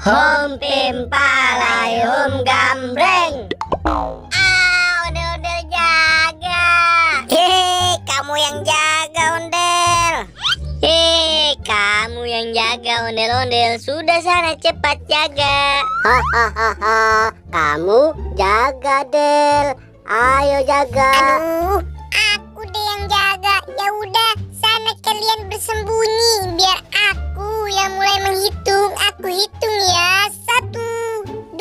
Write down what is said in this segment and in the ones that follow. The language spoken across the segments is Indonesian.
Hom pim palai hom gambreng. Ondel-ondel jaga. Hei, kamu yang jaga, ondel. Hei, kamu yang jaga, ondel-ondel. Sudah sana cepat jaga. Hahaha, kamu jaga, Del. Ayo jaga. Aduh, aku deh yang jaga. Ya udah, sana kalian bersembunyi biar aku yang mulai menghitung. Aku hitung ya. 1, 2,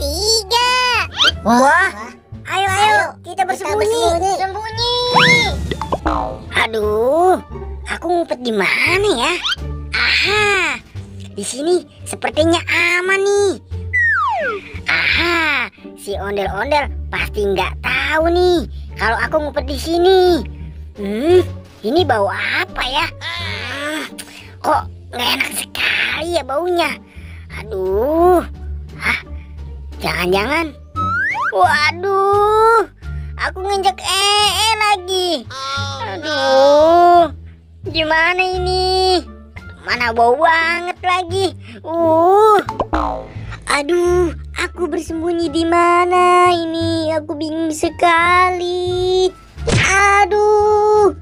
3. Wah, ayo, kita bersembunyi. Sembunyi. Aduh, aku ngumpet di mana ya? Aha, di sini sepertinya aman nih. Aha, si ondel-ondel pasti nggak tahu nih kalau aku ngumpet di sini. Ini bau apa ya? Kok nggak enak sekali ya baunya? Aduh, jangan-jangan. Waduh, aku nginjek lagi. Aduh, gimana ini? Mana bau banget lagi. Aduh, aku bersembunyi di mana ini? Aku bingung sekali. Aduh,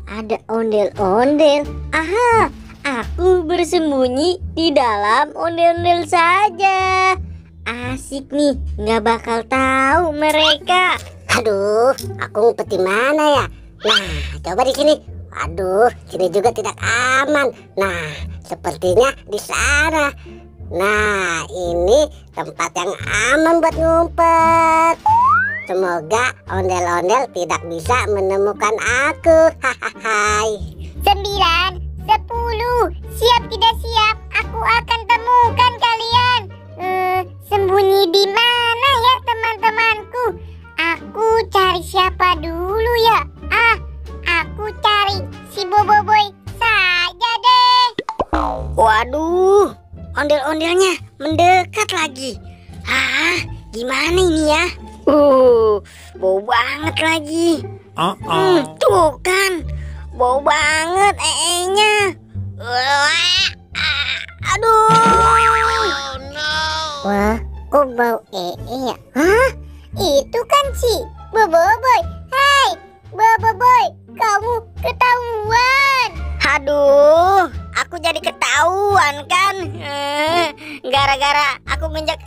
ada ondel-ondel. Aha, aku bersembunyi di dalam ondel-ondel saja. Asik nih, nggak bakal tahu mereka. Aduh, aku ngumpet di mana ya? Nah, coba di sini. Aduh, sini juga tidak aman. Nah, sepertinya di sana. Nah, ini tempat yang aman buat ngumpet. Semoga ondel-ondel tidak bisa menemukan aku. Hahaha. 9, 10. Siap tidak siap? Aku akan temukan kalian. Sembunyi di mana ya teman-temanku? Aku cari siapa dulu ya? Aku cari si Boboiboy saja deh. Waduh, ondel-ondelnya mendekat lagi. Gimana ini ya? Bau banget lagi. Tuh kan, bau banget nya. Aduh. Wah, kok bau ya? Itu kan si Boboiboy. Hai, Boboiboy, kamu ketahuan. Aduh, aku jadi ketahuan kan? Gara-gara aku nginjak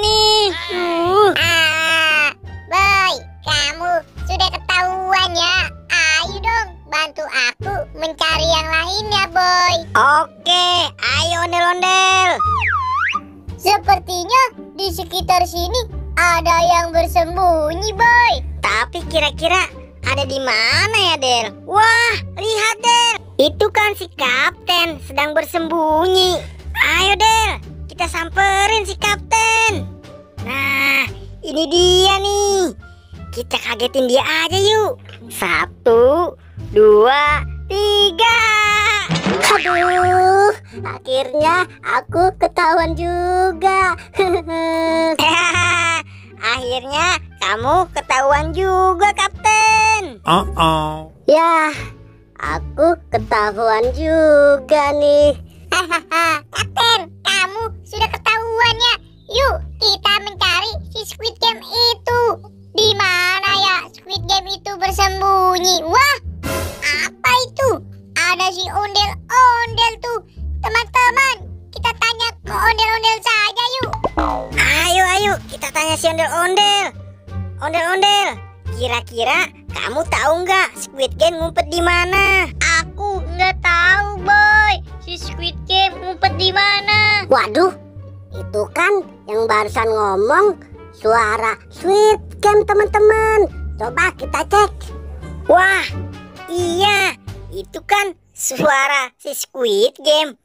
nih. Boy, kamu sudah ketahuan ya. Ayo dong, bantu aku mencari yang lainnya, Boy. Oke, ayo ondel-ondel. Sepertinya di sekitar sini ada yang bersembunyi, Boy. Tapi kira-kira ada di mana ya, Del? Wah, lihat, Del. Itu kan si kapten sedang bersembunyi. Ayo, Del, kita samperin si kapten. Nah, ini dia nih. Kita kagetin dia aja yuk. 1, 2, 3. Aduh, akhirnya aku ketahuan juga. Akhirnya kamu ketahuan juga, kapten. Ya, aku ketahuan juga nih. Kapten, kamu sudah ketahuan ya. Yuk, kita mencari si Squid Game itu. Di mana ya Squid Game itu bersembunyi? Wah, apa itu? Ada si ondel-ondel tuh. Teman-teman, kita tanya ke ondel-ondel saja yuk. Ayo, kita tanya si ondel-ondel. Ondel-ondel, kira-kira kamu tahu nggak Squid Game ngumpet di mana? Aku nggak tahu, Boy. Si Squid Game ngumpet di mana? Waduh, itu kan yang barusan ngomong suara Squid Game, teman-teman. Coba kita cek. Wah, iya, itu kan suara si Squid Game.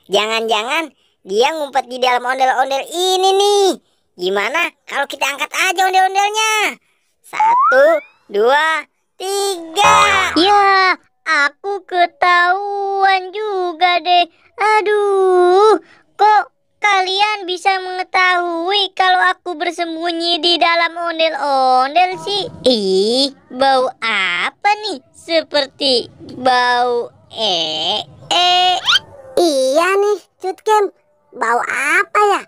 Jangan-jangan dia ngumpet di dalam ondel-ondel ini nih. Gimana kalau kita angkat aja ondel-ondelnya? 1, 2, 3. Ya, aku ketahuan juga deh. Aduh, kok kalian bisa mengetahui kalau aku bersembunyi di dalam ondel-ondel sih? Ih, bau apa nih? Seperti bau Iya nih, Squid Game. Bau apa ya?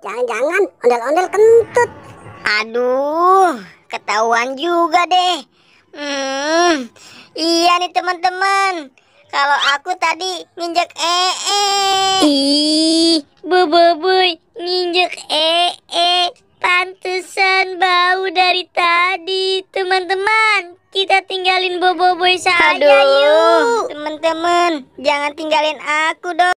Jangan-jangan ondel-ondel kentut. Aduh, ketahuan juga deh. Iya nih teman-teman. Kalau aku tadi nginjek Ih, Boboiboy nginjek pantesan bau dari tadi. Teman-teman, kita tinggalin Boboiboy saja. Yuk. Teman-teman, jangan tinggalin aku dong.